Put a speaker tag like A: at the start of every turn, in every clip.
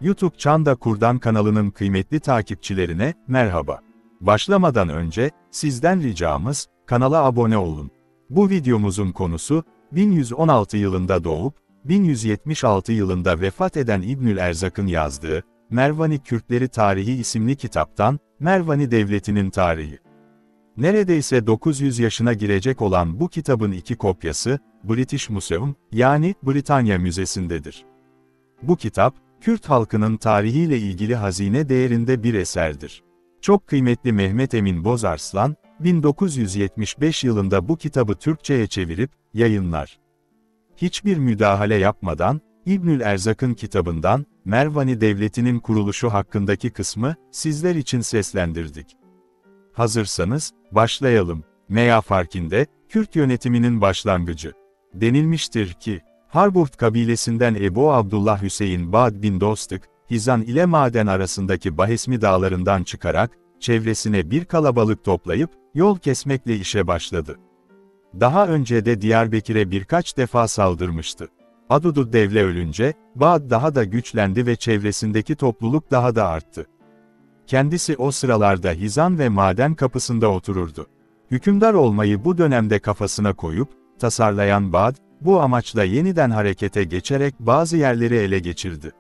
A: YouTube Çanda Kurdan kanalının kıymetli takipçilerine merhaba. Başlamadan önce sizden ricamız kanala abone olun. Bu videomuzun konusu 1116 yılında doğup 1176 yılında vefat eden İbnül Erzak'ın yazdığı Mervani Kürtleri Tarihi isimli kitaptan Mervani Devleti'nin tarihi. Neredeyse 900 yaşına girecek olan bu kitabın 2 kopyası British Museum yani Britanya Müzesi'ndedir. Bu kitap, Kürt halkının tarihiyle ilgili hazine değerinde bir eserdir. Çok kıymetli Mehmet Emin Bozarslan, 1975 yılında bu kitabı Türkçe'ye çevirip yayınlar. Hiçbir müdahale yapmadan, İbnül Erzak'ın kitabından, Mervani Devleti'nin kuruluşu hakkındaki kısmı sizler için seslendirdik. Hazırsanız, başlayalım. Meya Farkinde, Kürt yönetiminin başlangıcı. Denilmiştir ki, Harburt kabilesinden Ebu Abdullah Hüseyin Ba'd bin Dostık, Hizan ile Maden arasındaki Bahesmi dağlarından çıkarak, çevresine bir kalabalık toplayıp, yol kesmekle işe başladı. Daha önce de Diyarbakır'a birkaç defa saldırmıştı. Adudu Devle ölünce, Ba'd daha da güçlendi ve çevresindeki topluluk daha da arttı. Kendisi o sıralarda Hizan ve Maden kapısında otururdu. Hükümdar olmayı bu dönemde kafasına koyup, tasarlayan Ba'd, bu amaçla yeniden harekete geçerek bazı yerleri ele geçirdi.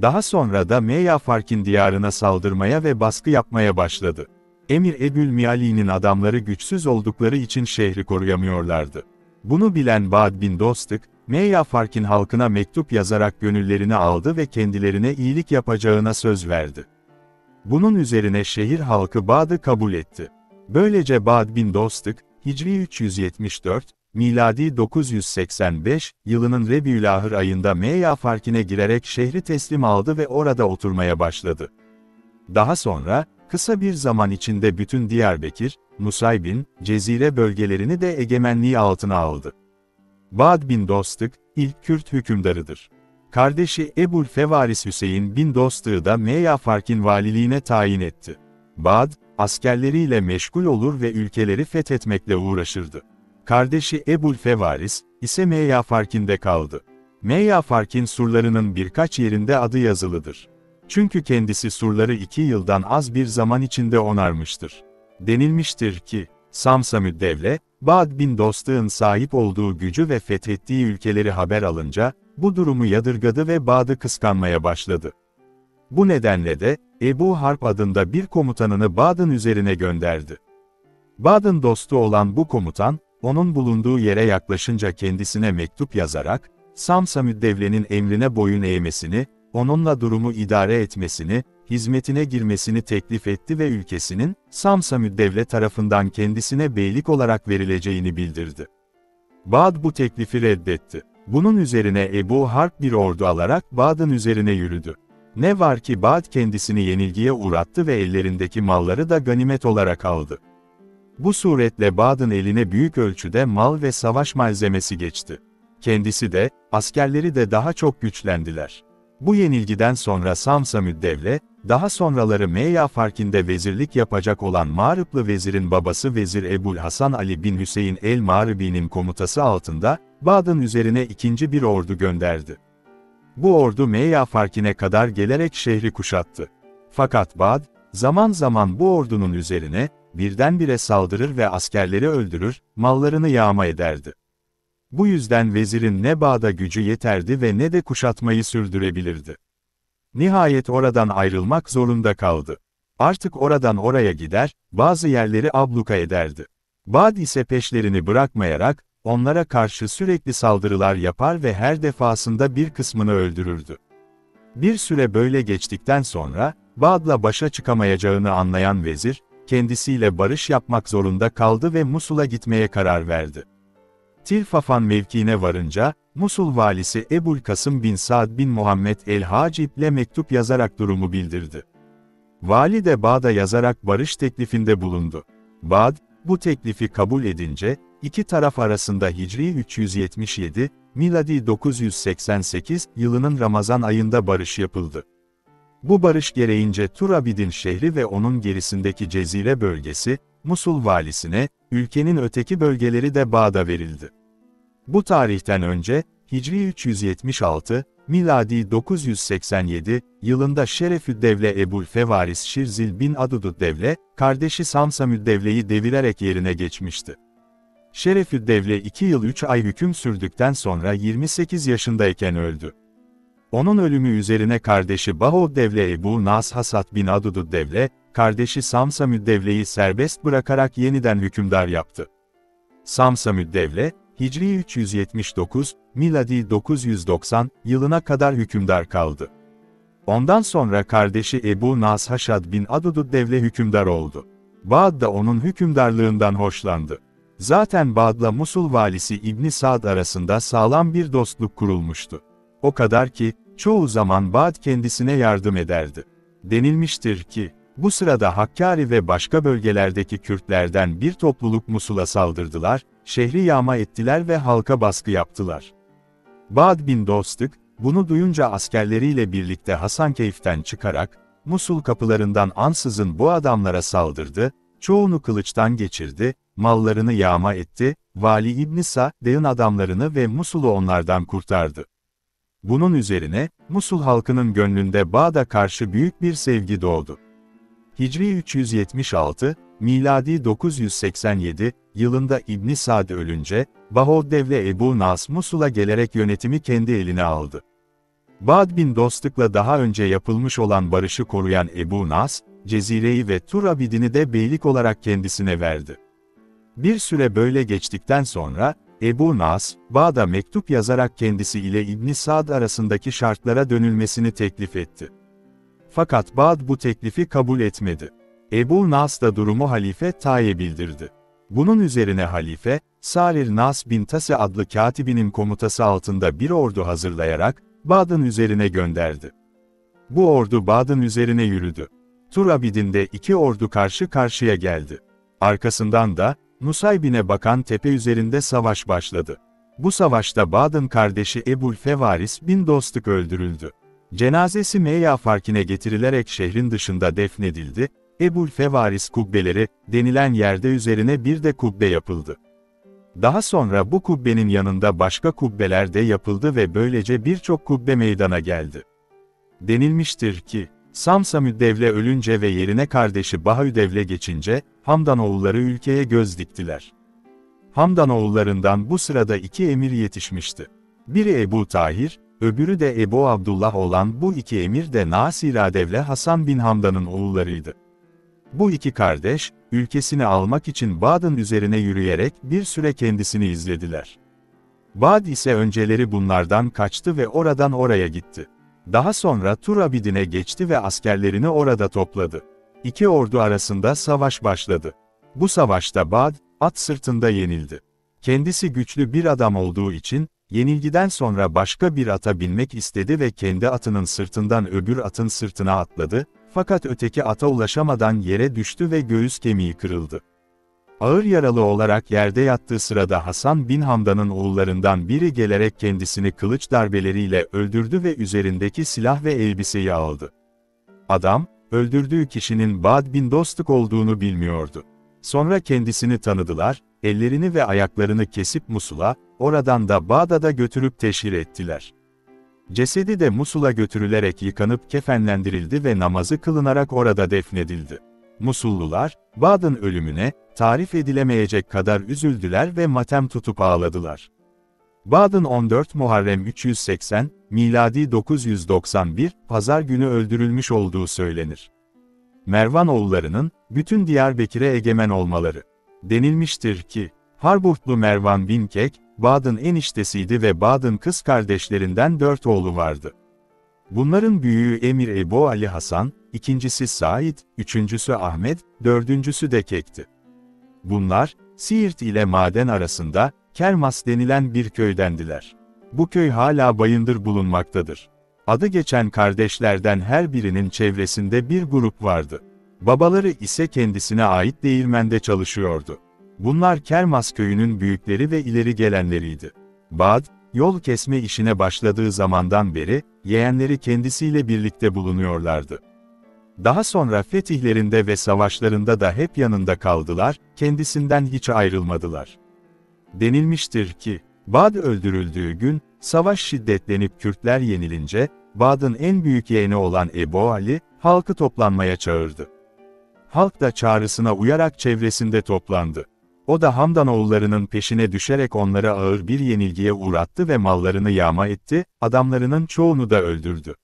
A: Daha sonra da Meya Fark'in diyarına saldırmaya ve baskı yapmaya başladı. Emir Ebül Miali'nin adamları güçsüz oldukları için şehri koruyamıyorlardı. Bunu bilen Ba'd bin Dostık, Meya Fark'in halkına mektup yazarak gönüllerini aldı ve kendilerine iyilik yapacağına söz verdi. Bunun üzerine şehir halkı Ba'd'ı kabul etti. Böylece Ba'd bin Dostık, Hicri 374, miladi 985 yılının Rebiülahır ayında Meya Fark'ine girerek şehri teslim aldı ve orada oturmaya başladı. Daha sonra, kısa bir zaman içinde bütün Diyarbakır, Nusaybin, Cezire bölgelerini de egemenliği altına aldı. Ba'd bin Dostık, ilk Kürt hükümdarıdır. Kardeşi Ebul Fevaris Hüseyin bin Dostık'ı da Meya Fark'in valiliğine tayin etti. Ba'd, askerleriyle meşgul olur ve ülkeleri fethetmekle uğraşırdı. Kardeşi Ebul Fevaris, ise Meya Fark'inde kaldı. Meya Fark'in surlarının birkaç yerinde adı yazılıdır. Çünkü kendisi surları 2 yıldan az bir zaman içinde onarmıştır. Denilmiştir ki, Samsamüddevle, Ba'd bin Dostık'ın sahip olduğu gücü ve fethettiği ülkeleri haber alınca, bu durumu yadırgadı ve Ba'd'ı kıskanmaya başladı. Bu nedenle de, Ebu Harp adında bir komutanını Ba'd'ın üzerine gönderdi. Ba'd'ın dostu olan bu komutan, onun bulunduğu yere yaklaşınca kendisine mektup yazarak, Samsamüddevle'nin emrine boyun eğmesini, onunla durumu idare etmesini, hizmetine girmesini teklif etti ve ülkesinin, Samsamüddevle tarafından kendisine beylik olarak verileceğini bildirdi. Ba'd bu teklifi reddetti. Bunun üzerine Ebu Harp bir ordu alarak Ba'd'ın üzerine yürüdü. Ne var ki Ba'd kendisini yenilgiye uğrattı ve ellerindeki malları da ganimet olarak aldı. Bu suretle Ba'd'ın eline büyük ölçüde mal ve savaş malzemesi geçti. Kendisi de, askerleri de daha çok güçlendiler. Bu yenilgiden sonra Samsamüddevle, daha sonraları Meya Fark'inde vezirlik yapacak olan Mağrıplı vezirin babası Vezir Ebul Hasan Ali bin Hüseyin el-Mağribi'nin komutası altında, Ba'd'ın üzerine ikinci bir ordu gönderdi. Bu ordu Meya Fark'ine kadar gelerek şehri kuşattı. Fakat Ba'd, zaman zaman bu ordunun üzerine, birdenbire saldırır ve askerleri öldürür, mallarını yağma ederdi. Bu yüzden vezirin ne Ba'd'a gücü yeterdi ve ne de kuşatmayı sürdürebilirdi. Nihayet oradan ayrılmak zorunda kaldı. Artık oradan oraya gider, bazı yerleri abluka ederdi. Ba'd ise peşlerini bırakmayarak, onlara karşı sürekli saldırılar yapar ve her defasında bir kısmını öldürürdü. Bir süre böyle geçtikten sonra, Ba'd'la başa çıkamayacağını anlayan vezir, kendisiyle barış yapmak zorunda kaldı ve Musul'a gitmeye karar verdi. Tilfafan mevkiine varınca, Musul valisi Ebul Kasım bin Sa'd bin Muhammed el-Hacib'le mektup yazarak durumu bildirdi. Vali de Ba'd'a yazarak barış teklifinde bulundu. Ba'd, bu teklifi kabul edince, iki taraf arasında Hicri 377, miladi 988 yılının Ramazan ayında barış yapıldı. Bu barış gereğince Turabidin şehri ve onun gerisindeki Cezire bölgesi, Musul valisine, ülkenin öteki bölgeleri de Ba'd'a verildi. Bu tarihten önce, Hicri 376, miladi 987 yılında Şerefüddevle Ebu'l-Fevaris Şirzil bin Adudüddevle, kardeşi Samsamüddevle'yi devirerek yerine geçmişti. Şerefüddevle 2 yıl 3 ay hüküm sürdükten sonra 28 yaşındayken öldü. Onun ölümü üzerine kardeşi Bahoddevle Ebu Nas Hasat bin Adudüddevle, kardeşi Samsamüddevle'yi serbest bırakarak yeniden hükümdar yaptı. Samsamüddevle, Hicri 379, miladi 990 yılına kadar hükümdar kaldı. Ondan sonra kardeşi Ebu Nas Haşad bin Adudüddevle hükümdar oldu. Bağd da onun hükümdarlığından hoşlandı. Zaten Bağd'la Musul valisi İbn Sa'd arasında sağlam bir dostluk kurulmuştu. O kadar ki, çoğu zaman Bağd kendisine yardım ederdi. Denilmiştir ki, bu sırada Hakkari ve başka bölgelerdeki Kürtlerden bir topluluk Musul'a saldırdılar, şehri yağma ettiler ve halka baskı yaptılar. Bağd bin Dostık, bunu duyunca askerleriyle birlikte Hasankeyf'ten çıkarak, Musul kapılarından ansızın bu adamlara saldırdı, çoğunu kılıçtan geçirdi, mallarını yağma etti, Vali İbn Sa'd'ın adamlarını ve Musul'u onlardan kurtardı. Bunun üzerine, Musul halkının gönlünde Bağd'a karşı büyük bir sevgi doğdu. Hicri 376, miladi 987 yılında İbn Sa'd ölünce, Bahoddevle Ebu Nas Musul'a gelerek yönetimi kendi eline aldı. Bağd bin Dostık'la daha önce yapılmış olan barışı koruyan Ebu Nas, Cezire'yi ve Tur Abidin'i de beylik olarak kendisine verdi. Bir süre böyle geçtikten sonra, Ebu Nas, Bağd'a mektup yazarak kendisi ile İbn Sa'd arasındaki şartlara dönülmesini teklif etti. Fakat Bağd bu teklifi kabul etmedi. Ebu Nas da durumu Halife Ta'ye bildirdi. Bunun üzerine halife, Sarir Nas bin Tase adlı katibinin komutası altında bir ordu hazırlayarak, Bağd'ın üzerine gönderdi. Bu ordu Bağd'ın üzerine yürüdü. Tur Abidin'de 2 ordu karşı karşıya geldi. Arkasından da, Nusaybin'e bakan tepe üzerinde savaş başladı. Bu savaşta Bağd'ın kardeşi Ebu'l-Fevaris bin Dostık öldürüldü. Cenazesi Meyya Farkine getirilerek şehrin dışında defnedildi, Ebu'l-Fevaris kubbeleri denilen yerde üzerine bir de kubbe yapıldı. Daha sonra bu kubbenin yanında başka kubbeler de yapıldı ve böylece birçok kubbe meydana geldi. Denilmiştir ki, Samsamüddevle ölünce ve yerine kardeşi Bahüdevle geçince, Hamdanoğulları ülkeye göz diktiler. Hamdanoğullarından bu sırada 2 emir yetişmişti. Biri Ebu Tahir, öbürü de Ebu Abdullah olan bu 2 emir de Nasiradevle Hasan bin Hamdan'ın oğullarıydı. Bu 2 kardeş, ülkesini almak için Bağd'ın üzerine yürüyerek bir süre kendisini izlediler. Bağd ise önceleri bunlardan kaçtı ve oradan oraya gitti. Daha sonra Tur Abidin'e geçti ve askerlerini orada topladı. 2 ordu arasında savaş başladı. Bu savaşta Bağd, at sırtında yenildi. Kendisi güçlü bir adam olduğu için, yenilgiden sonra başka bir ata binmek istedi ve kendi atının sırtından öbür atın sırtına atladı, fakat öteki ata ulaşamadan yere düştü ve göğüs kemiği kırıldı. Ağır yaralı olarak yerde yattığı sırada Hasan bin Hamdan'ın oğullarından biri gelerek kendisini kılıç darbeleriyle öldürdü ve üzerindeki silah ve elbiseyi aldı. Adam, öldürdüğü kişinin Bağd bin Dostık olduğunu bilmiyordu. Sonra kendisini tanıdılar, ellerini ve ayaklarını kesip Musul'a, oradan da Bağdat'a götürüp teşhir ettiler. Cesedi de Musul'a götürülerek yıkanıp kefenlendirildi ve namazı kılınarak orada defnedildi. Musullular, Bağd'ın ölümüne, tarif edilemeyecek kadar üzüldüler ve matem tutup ağladılar. Bağd'ın 14 Muharrem 380, miladi 991, pazar günü öldürülmüş olduğu söylenir. Mervanoğullarının, bütün Diyarbakır'a egemen olmaları. Denilmiştir ki, Harburtlu Mervan bin Kek, Bağd'ın eniştesiydi ve Bağd'ın kız kardeşlerinden 4 oğlu vardı. Bunların büyüğü Emir Ebu Ali Hasan, ikincisi Said, üçüncüsü Ahmet, dördüncüsü de Kek'ti. Bunlar, Siirt ile Maden arasında, Kermas denilen bir köydendiler. Bu köy hala Bayındır bulunmaktadır. Adı geçen kardeşlerden her birinin çevresinde bir grup vardı. Babaları ise kendisine ait değirmende çalışıyordu. Bunlar Kermas köyünün büyükleri ve ileri gelenleriydi. Bağd, yol kesme işine başladığı zamandan beri, yeğenleri kendisiyle birlikte bulunuyorlardı. Daha sonra fetihlerinde ve savaşlarında da hep yanında kaldılar, kendisinden hiç ayrılmadılar. Denilmiştir ki, Bağd öldürüldüğü gün, Savaş şiddetlenip Kürtler yenilince, Bağd'ın en büyük yeğeni olan Ebu Ali, halkı toplanmaya çağırdı. Halk da çağrısına uyarak çevresinde toplandı. O da Hamdanoğullarının peşine düşerek onları ağır bir yenilgiye uğrattı ve mallarını yağma etti, adamlarının çoğunu da öldürdü.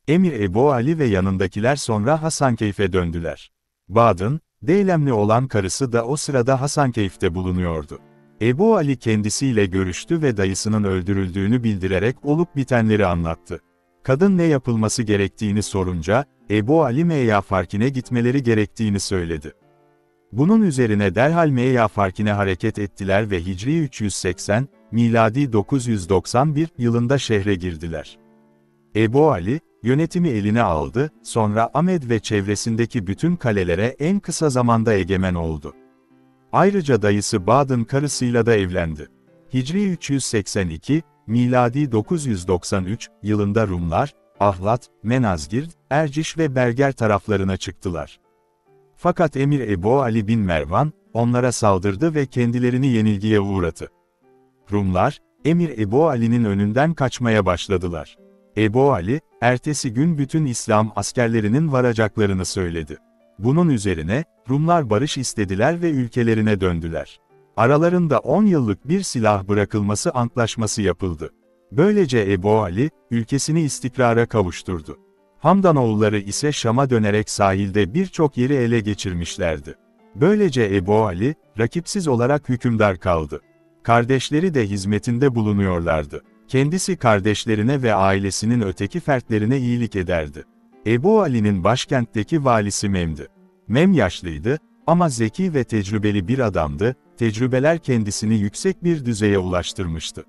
A: Emir Ebu Ali ve yanındakiler sonra Hasankeyf'e döndüler. Bağd'ın, Deylemli olan karısı da o sırada Hasankeyf'te bulunuyordu. Ebu Ali kendisiyle görüştü ve dayısının öldürüldüğünü bildirerek olup bitenleri anlattı. Kadın ne yapılması gerektiğini sorunca, Ebu Ali Meyyafarkin'e gitmeleri gerektiğini söyledi. Bunun üzerine derhal Meyyafarkin'e hareket ettiler ve Hicri 380, miladi 991 yılında şehre girdiler. Ebu Ali, yönetimi eline aldı, sonra Amed ve çevresindeki bütün kalelere en kısa zamanda egemen oldu. Ayrıca dayısı Bağd'ın karısıyla da evlendi. Hicri 382, miladi 993 yılında Rumlar, Ahlat, Menazgirt, Erciş ve Berger taraflarına çıktılar. Fakat Emir Ebu Ali bin Mervan, onlara saldırdı ve kendilerini yenilgiye uğrattı. Rumlar, Emir Ebu Ali'nin önünden kaçmaya başladılar. Ebu Ali, ertesi gün bütün İslam askerlerinin varacaklarını söyledi. Bunun üzerine, Rumlar barış istediler ve ülkelerine döndüler. Aralarında 10 yıllık bir silah bırakılması antlaşması yapıldı. Böylece Ebu Ali, ülkesini istikrara kavuşturdu. Hamdanoğulları ise Şam'a dönerek sahilde birçok yeri ele geçirmişlerdi. Böylece Ebu Ali, rakipsiz olarak hükümdar kaldı. Kardeşleri de hizmetinde bulunuyorlardı. Kendisi kardeşlerine ve ailesinin öteki fertlerine iyilik ederdi. Ebu Ali'nin başkentteki valisi Mem'di. Mem yaşlıydı, ama zeki ve tecrübeli bir adamdı, tecrübeler kendisini yüksek bir düzeye ulaştırmıştı.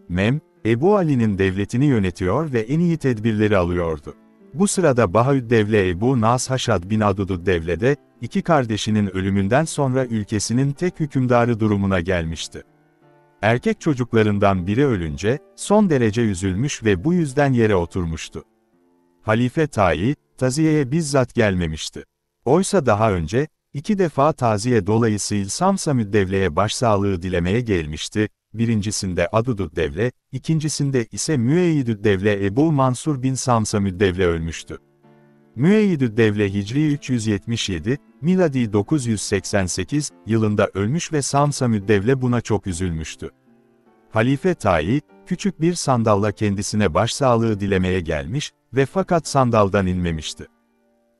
A: Mem, Ebu Ali'nin devletini yönetiyor ve en iyi tedbirleri alıyordu. Bu sırada Bahüddevle Ebu Nas Haşad bin Adududdevle de, iki kardeşinin ölümünden sonra ülkesinin tek hükümdarı durumuna gelmişti. Erkek çocuklarından biri ölünce, son derece üzülmüş ve bu yüzden yere oturmuştu. Halife Tayi, taziyeye bizzat gelmemişti. Oysa daha önce, 2 defa taziye dolayısıyla Samsamüddevle'ye başsağlığı dilemeye gelmişti, birincisinde Adududdevle, ikincisinde ise Müeyyidüddevle Ebu Mansur bin Samsamüddevle ölmüştü. Müeyyidüddevle Hicri 377, miladi 988 yılında ölmüş ve Samsamüddevle buna çok üzülmüştü. Halife Tayi, küçük bir sandalla kendisine başsağlığı dilemeye gelmiş ve fakat sandaldan inmemişti.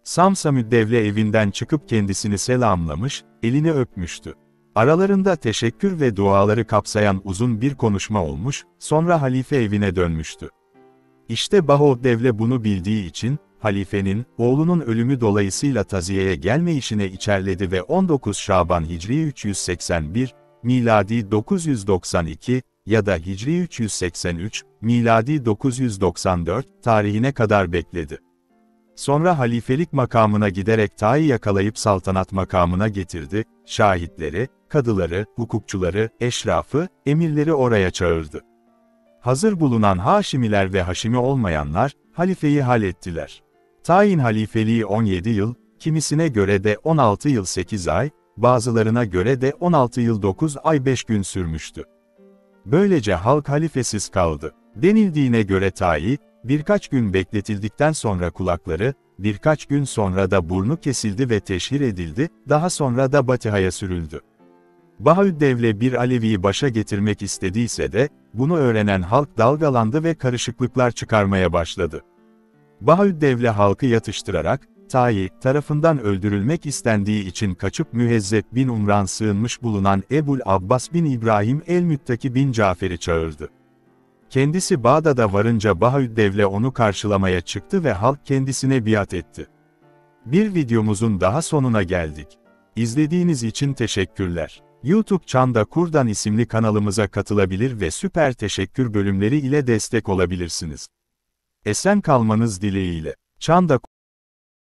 A: Samsamüddevle evinden çıkıp kendisini selamlamış, elini öpmüştü. Aralarında teşekkür ve duaları kapsayan uzun bir konuşma olmuş, sonra halife evine dönmüştü. İşte Bahüddevle bunu bildiği için, halifenin, oğlunun ölümü dolayısıyla taziyeye gelme işine içerledi ve 19 Şaban Hicri 381, miladi 992 ya da Hicri 383, miladi 994 tarihine kadar bekledi. Sonra halifelik makamına giderek Tayi yakalayıp saltanat makamına getirdi, şahitleri, kadıları, hukukçuları, eşrafı, emirleri oraya çağırdı. Hazır bulunan Haşimiler ve Haşimi olmayanlar, halifeyi hallettiler. Tayin halifeliği 17 yıl, kimisine göre de 16 yıl 8 ay, bazılarına göre de 16 yıl 9 ay 5 gün sürmüştü. Böylece halk halifesiz kaldı. Denildiğine göre Tayi, birkaç gün bekletildikten sonra kulakları, birkaç gün sonra da burnu kesildi ve teşhir edildi, daha sonra da Batiha'ya sürüldü. Bahüddevle bir Alevi'yi başa getirmek istediyse de, bunu öğrenen halk dalgalandı ve karışıklıklar çıkarmaya başladı. Bahüddevle halkı yatıştırarak, Tayi tarafından öldürülmek istendiği için kaçıp Mühezzeb bin Umran sığınmış bulunan Ebul Abbas bin İbrahim el-Müttaki bin Cafer'i çağırdı. Kendisi Bağdat'a varınca Bahüddevle onu karşılamaya çıktı ve halk kendisine biat etti. Bir videomuzun daha sonuna geldik. İzlediğiniz için teşekkürler. YouTube Çanda Kur'an isimli kanalımıza katılabilir ve süper teşekkür bölümleri ile destek olabilirsiniz. Esen kalmanız dileğiyle. Çanda